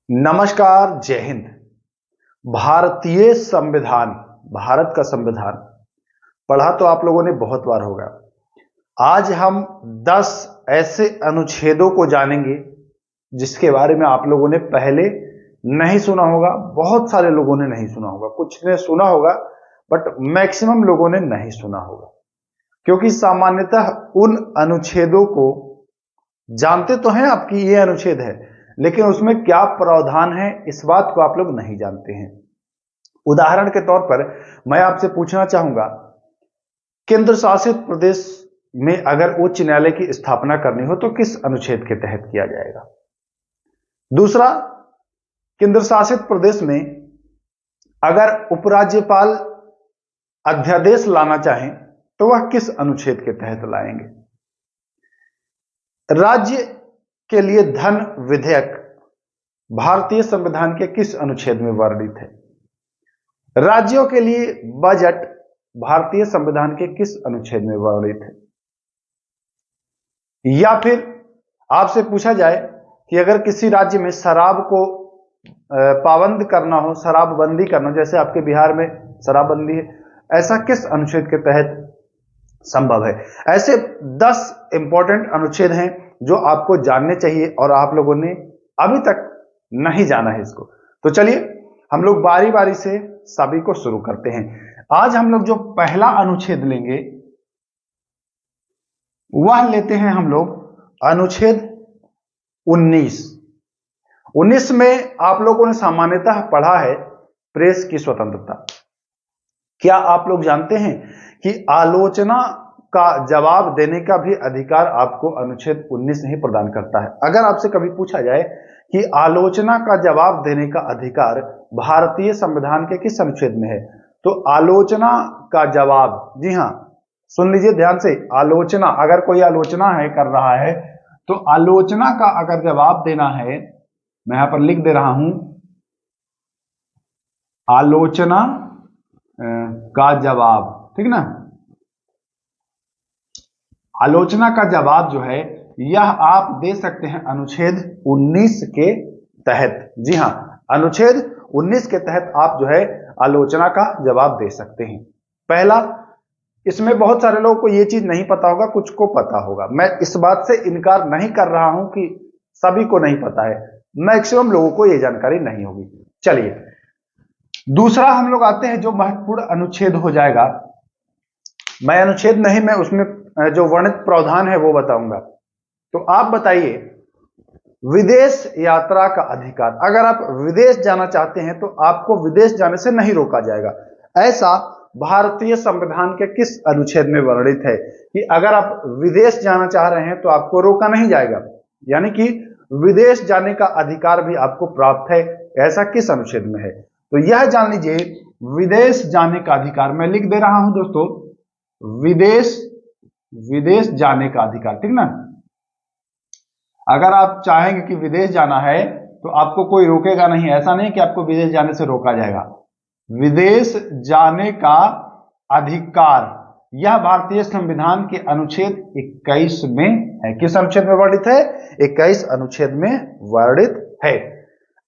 नमस्कार, जय हिंद। भारतीय संविधान, भारत का संविधान पढ़ा तो आप लोगों ने बहुत बार होगा। आज हम 10 ऐसे अनुच्छेदों को जानेंगे जिसके बारे में आप लोगों ने पहले नहीं सुना होगा। बहुत सारे लोगों ने नहीं सुना होगा, कुछ ने सुना होगा बट मैक्सिमम लोगों ने नहीं सुना होगा, क्योंकि सामान्यतः उन अनुच्छेदों को जानते तो हैं आपकी ये अनुच्छेद है, लेकिन उसमें क्या प्रावधान है इस बात को आप लोग नहीं जानते हैं। उदाहरण के तौर पर मैं आपसे पूछना चाहूंगा, केंद्र शासित प्रदेश में अगर उच्च न्यायालय की स्थापना करनी हो तो किस अनुच्छेद के तहत किया जाएगा। दूसरा, केंद्र शासित प्रदेश में अगर उपराज्यपाल अध्यादेश लाना चाहें तो वह किस अनुच्छेद के तहत लाएंगे। राज्य के लिए धन विधेयक भारतीय संविधान के किस अनुच्छेद में वर्णित है। राज्यों के लिए बजट भारतीय संविधान के किस अनुच्छेद में वर्णित है। या फिर आपसे पूछा जाए कि अगर किसी राज्य में शराब को पाबंद करना हो, शराबबंदी करना हो, जैसे आपके बिहार में शराबबंदी है, ऐसा किस अनुच्छेद के तहत संभव है। ऐसे 10 इंपॉर्टेंट अनुच्छेद हैं जो आपको जानने चाहिए और आप लोगों ने अभी तक नहीं जाना है इसको। तो चलिए हम लोग बारी बारी से सभी को शुरू करते हैं। आज हम लोग जो पहला अनुच्छेद लेंगे वह लेते हैं हम लोग अनुच्छेद 19 में आप लोगों ने सामान्यतः पढ़ा है प्रेस की स्वतंत्रता। क्या आप लोग जानते हैं कि आलोचना का जवाब देने का भी अधिकार आपको अनुच्छेद 19 ही प्रदान करता है। अगर आपसे कभी पूछा जाए कि आलोचना का जवाब देने का अधिकार भारतीय संविधान के किस अनुच्छेद में है, तो आलोचना का जवाब, जी हां, सुन लीजिए ध्यान से, आलोचना, अगर कोई आलोचना है कर रहा है तो आलोचना का अगर जवाब देना है, मैं यहां पर लिख दे रहा हूं, आलोचना का जवाब, ठीक ना। आलोचना का जवाब जो है यह आप दे सकते हैं अनुच्छेद 19 के तहत। जी हां, अनुच्छेद 19 के तहत आप जो है आलोचना का जवाब दे सकते हैं। पहला, इसमें बहुत सारे लोगों को यह चीज नहीं पता होगा, कुछ को पता होगा। मैं इस बात से इनकार नहीं कर रहा हूं कि सभी को नहीं पता है, मैक्सिमम लोगों को यह जानकारी नहीं होगी। चलिए दूसरा हम लोग आते हैं जो महत्वपूर्ण अनुच्छेद हो जाएगा। मैं अनुच्छेद नहीं, मैं उसमें जो वर्णित प्रावधान है वो बताऊंगा। तो आप बताइए, विदेश यात्रा का अधिकार, अगर आप विदेश जाना चाहते हैं तो आपको विदेश जाने से नहीं रोका जाएगा। ऐसा भारतीय संविधान के किस अनुच्छेद में वर्णित है कि अगर आप विदेश जाना चाह रहे हैं तो आपको रोका नहीं जाएगा, यानी कि विदेश जाने का अधिकार भी आपको प्राप्त है। ऐसा किस अनुच्छेद में है, तो यह जान लीजिए, विदेश जाने का अधिकार। मैं लिख दे रहा हूं दोस्तों, विदेश जाने का अधिकार, ठीक ना। अगर आप चाहेंगे कि विदेश जाना है तो आपको कोई रोकेगा नहीं। ऐसा नहीं कि आपको विदेश जाने से रोका जाएगा। विदेश जाने का अधिकार यह भारतीय संविधान के अनुच्छेद 21 में है। किस अनुच्छेद में वर्णित है? 21 अनुच्छेद में वर्णित है।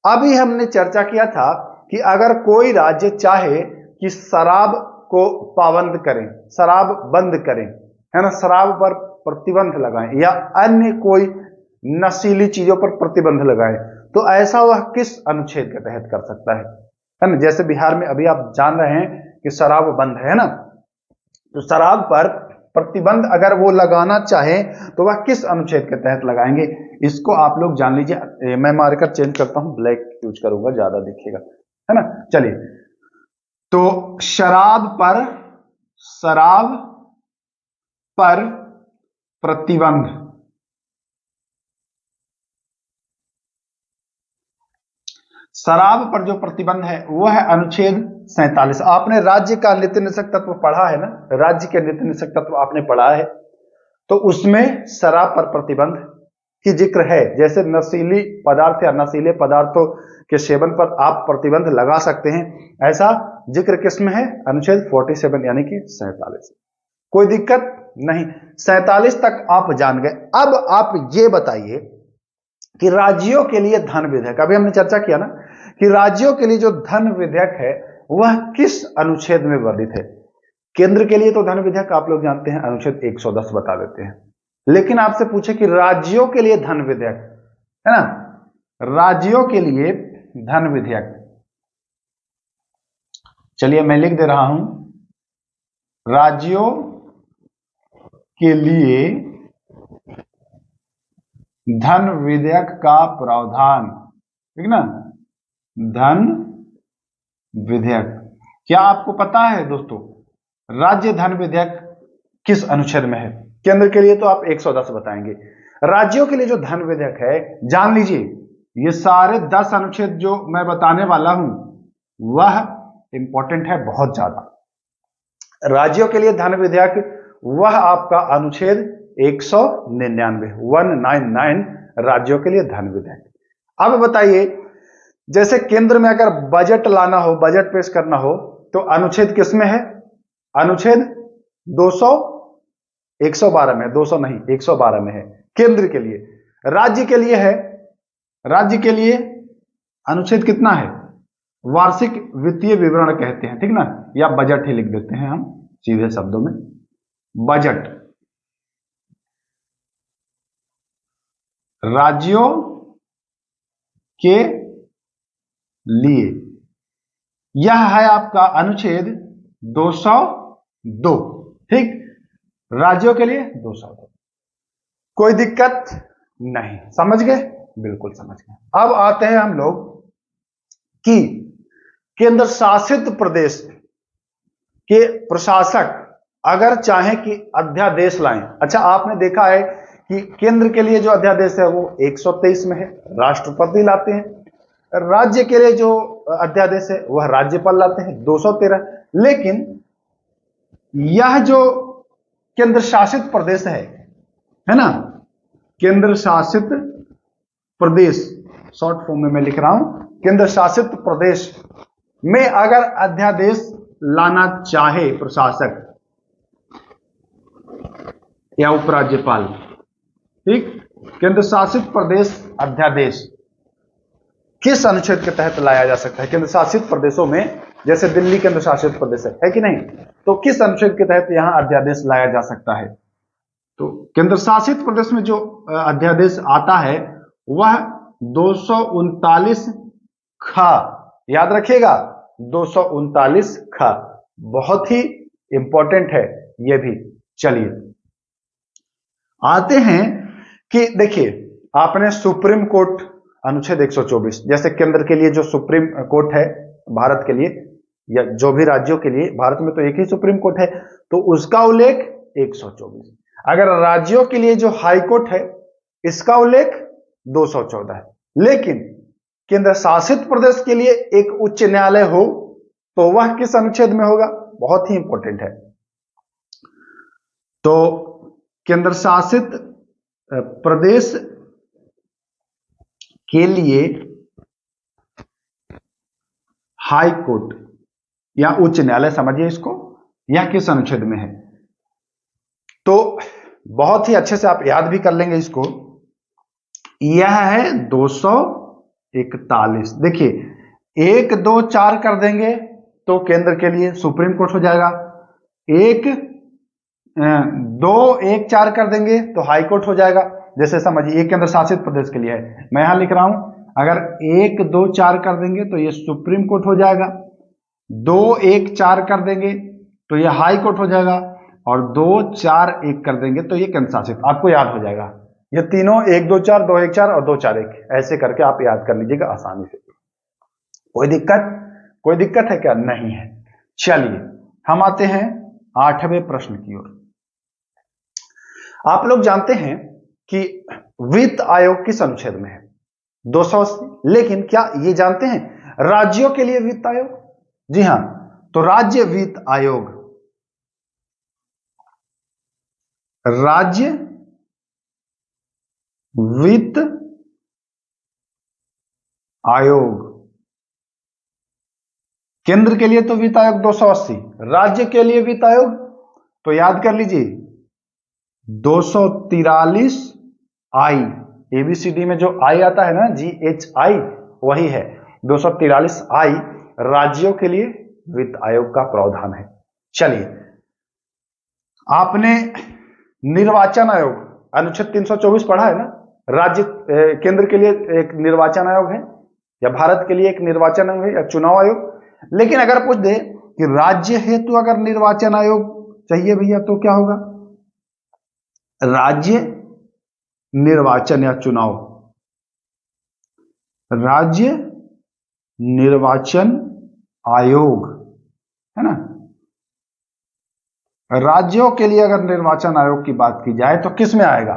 अभी हमने चर्चा किया था कि अगर कोई राज्य चाहे कि शराब को पाबंद करें, शराब बंद करें, है ना, शराब पर प्रतिबंध लगाएं या अन्य कोई नशीली चीजों पर प्रतिबंध लगाएं, तो ऐसा वह किस अनुच्छेद के तहत कर सकता है ना। जैसे बिहार में अभी आप जान रहे हैं कि शराब बंद है ना, तो शराब पर प्रतिबंध अगर वो लगाना चाहे तो वह किस अनुच्छेद के तहत लगाएंगे, इसको आप लोग जान लीजिए। मैं मार्कर चेंज करता हूं, ब्लैक यूज करूंगा, ज्यादा दिखेगा, है ना। चलिए, तो शराब पर प्रतिबंध, शराब पर जो प्रतिबंध है वो है अनुच्छेद 47। आपने राज्य का नीति निषेध तत्व पढ़ा है ना, राज्य के नीति निषेध तत्व आपने पढ़ा है, तो उसमें शराब पर प्रतिबंध की जिक्र है। जैसे नशीली पदार्थ या नशीले पदार्थों के सेवन पर आप प्रतिबंध लगा सकते हैं, ऐसा जिक्र किसमें है? अनुच्छेद 47 यानी कि 47। कोई दिक्कत नहीं, 47 तक आप जान गए। अब आप ये बताइए कि राज्यों के लिए धन विधेयक, अभी हमने चर्चा किया ना कि राज्यों के लिए जो धन विधेयक है वह किस अनुच्छेद में वर्णित है। केंद्र के लिए तो धन विधेयक आप लोग जानते हैं अनुच्छेद 110 बता देते हैं, लेकिन आपसे पूछे कि राज्यों के लिए धन विधेयक है ना, राज्यों के लिए धन विधेयक, चलिए मैं लिख दे रहा हूं, राज्यों के लिए धन विधेयक का प्रावधान, ठीक ना, धन विधेयक। क्या आपको पता है दोस्तों राज्य धन विधेयक किस अनुच्छेद में है? केंद्र के लिए तो आप 110 बताएंगे, राज्यों के लिए जो धन विधेयक है जान लीजिए ये सारे 10 अनुच्छेद जो मैं बताने वाला हूं वह इंपॉर्टेंट है बहुत ज्यादा। राज्यों के लिए धन विधेयक वह आपका अनुच्छेद 199 राज्यों के लिए धन विधेयक। अब बताइए जैसे केंद्र में अगर बजट लाना हो, बजट पेश करना हो तो अनुच्छेद किसमें है? अनुच्छेद 200 112 में, 200 नहीं 112 में है केंद्र के लिए। राज्य के लिए है, राज्य के लिए अनुच्छेद कितना है? वार्षिक वित्तीय विवरण कहते हैं, ठीक ना, या बजट ही लिख देते हैं हम सीधे शब्दों में, बजट। राज्यों के लिए यह है आपका अनुच्छेद 202, ठीक, राज्यों के लिए 202। कोई दिक्कत नहीं, समझ गए? बिल्कुल समझ गए। अब आते हैं हम लोग कि केंद्र शासित प्रदेश के प्रशासक अगर चाहें कि अध्यादेश लाएं, अच्छा आपने देखा है कि केंद्र के लिए जो अध्यादेश है वो 123 में है, राष्ट्रपति लाते हैं, राज्य के लिए जो अध्यादेश है वह राज्यपाल लाते हैं 213। लेकिन यह जो केंद्र शासित प्रदेश है ना, केंद्र शासित प्रदेश, शॉर्ट फॉर्म में मैं लिख रहा हूं, केंद्र शासित प्रदेश में अगर अध्यादेश लाना चाहे प्रशासक या उपराज्यपाल, ठीक, केंद्र शासित प्रदेश अध्यादेश किस अनुच्छेद के तहत लाया जा सकता है? केंद्र शासित प्रदेशों में जैसे दिल्ली केंद्र शासित प्रदेश है कि नहीं, तो किस अनुच्छेद के तहत यहां अध्यादेश लाया जा सकता है? तो केंद्र शासित प्रदेश में जो अध्यादेश आता है वह 239 ख, याद रखिएगा 239 ख, बहुत ही इंपॉर्टेंट है ये भी। चलिए आते हैं कि देखिए आपने सुप्रीम कोर्ट अनुच्छेद 124, जैसे केंद्र के लिए जो सुप्रीम कोर्ट है भारत के लिए या जो भी राज्यों के लिए, भारत में तो एक ही सुप्रीम कोर्ट है, तो उसका उल्लेख 124। अगर राज्यों के लिए जो हाई कोर्ट है इसका उल्लेख 214 है। लेकिन केंद्र शासित प्रदेश के लिए एक उच्च न्यायालय हो तो वह किस अनुच्छेद में होगा? बहुत ही इंपॉर्टेंट है। तो केंद्र शासित प्रदेश के लिए हाई कोर्ट या उच्च न्यायालय, समझिए इसको, यह किस अनुच्छेद में है? तो बहुत ही अच्छे से आप याद भी कर लेंगे इसको, यह है 241। देखिए 1 2 4 कर देंगे तो केंद्र के लिए सुप्रीम कोर्ट हो जाएगा, 1 2 1 4 कर देंगे तो हाई कोर्ट हो जाएगा। जैसे समझिए एक केंद्र शासित प्रदेश के लिए है, मैं यहां लिख रहा हूं, अगर 1 2 4 कर देंगे तो ये सुप्रीम कोर्ट हो जाएगा, 2 1 4 कर देंगे तो ये हाई कोर्ट हो जाएगा, और 2 4 1 कर देंगे तो ये केंद्र शासित। आपको याद हो जाएगा ये तीनों, 1 2 4 2 1 4 और 2 4 1, ऐसे करके आप याद कर लीजिएगा आसानी से। कोई दिक्कत है क्या? नहीं है। चलिए हम आते हैं 8वें प्रश्न की ओर। आप लोग जानते हैं कि वित्त आयोग किस अनुच्छेद में है? 280। लेकिन क्या ये जानते हैं राज्यों के लिए वित्त आयोग? जी हां, तो राज्य वित्त आयोग, राज्य वित्त आयोग, केंद्र के लिए तो वित्त आयोग 280, राज्य के लिए वित्त आयोग तो याद कर लीजिए 243 आई, ABCD में जो आई आता है ना, GHI, वही है 243I राज्यों के लिए वित्त आयोग का प्रावधान है। चलिए, आपने निर्वाचन आयोग अनुच्छेद 324 पढ़ा है ना, राज्य केंद्र के लिए एक निर्वाचन आयोग है, या भारत के लिए एक निर्वाचन आयोग है, या चुनाव आयोग। लेकिन अगर पूछ दे कि राज्य हेतु अगर निर्वाचन आयोग चाहिए भैया, तो क्या होगा? राज्य निर्वाचन या चुनाव, राज्य निर्वाचन आयोग, है ना। राज्यों के लिए अगर निर्वाचन आयोग की बात की जाए तो किस में आएगा?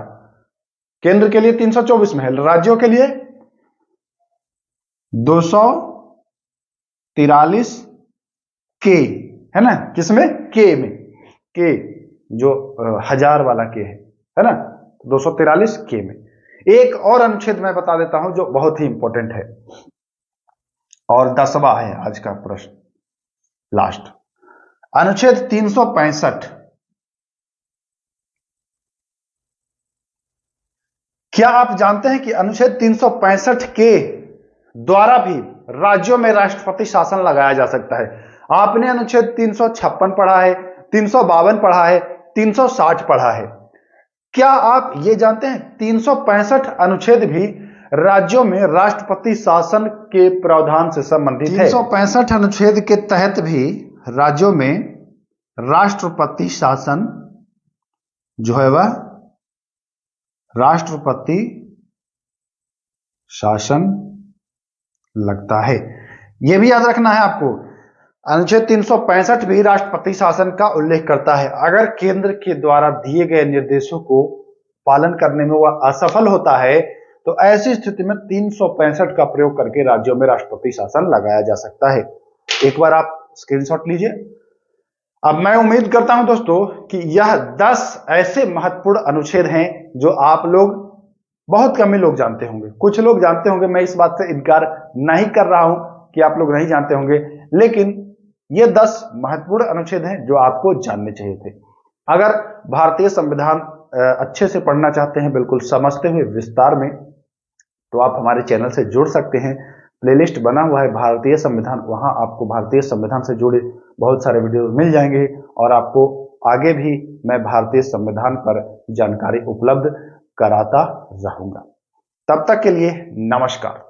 केंद्र के लिए 324 में है, राज्यों के लिए 243 के, है ना। किसमें? के में, के जो हजार वाला के है ना, 243 के में। एक और अनुच्छेद मैं बता देता हूं जो बहुत ही इंपॉर्टेंट है और 10वां है आज का प्रश्न, लास्ट। अनुच्छेद 365। क्या आप जानते हैं कि अनुच्छेद 365 के द्वारा भी राज्यों में राष्ट्रपति शासन लगाया जा सकता है? आपने अनुच्छेद 356 पढ़ा है, 352 पढ़ा है, 360 पढ़ा है। क्या आप ये जानते हैं 365 अनुच्छेद भी राज्यों में राष्ट्रपति शासन के प्रावधान से संबंधित है? 365 अनुच्छेद के तहत भी राज्यों में राष्ट्रपति शासन जो है वह राष्ट्रपति शासन लगता है। यह भी याद रखना है आपको, अनुच्छेद 365 भी राष्ट्रपति शासन का उल्लेख करता है। अगर केंद्र के द्वारा दिए गए निर्देशों को पालन करने में वह असफल होता है तो ऐसी स्थिति में 365 का प्रयोग करके राज्यों में राष्ट्रपति शासन लगाया जा सकता है। एक बार आप स्क्रीनशॉट लीजिए। अब मैं उम्मीद करता हूं दोस्तों कि यह 10 ऐसे महत्वपूर्ण अनुच्छेद हैं जो आप लोग, बहुत कम ही लोग जानते होंगे। कुछ लोग जानते होंगे, मैं इस बात से इनकार नहीं कर रहा हूं कि आप लोग नहीं जानते होंगे, लेकिन ये 10 महत्वपूर्ण अनुच्छेद हैं जो आपको जानने चाहिए थे। अगर भारतीय संविधान अच्छे से पढ़ना चाहते हैं, बिल्कुल समझते हुए विस्तार में, तो आप हमारे चैनल से जुड़ सकते हैं। प्लेलिस्ट बना हुआ है भारतीय संविधान, वहां आपको भारतीय संविधान से जुड़े बहुत सारे वीडियो मिल जाएंगे और आपको आगे भी मैं भारतीय संविधान पर जानकारी उपलब्ध कराता रहूंगा। तब तक के लिए नमस्कार।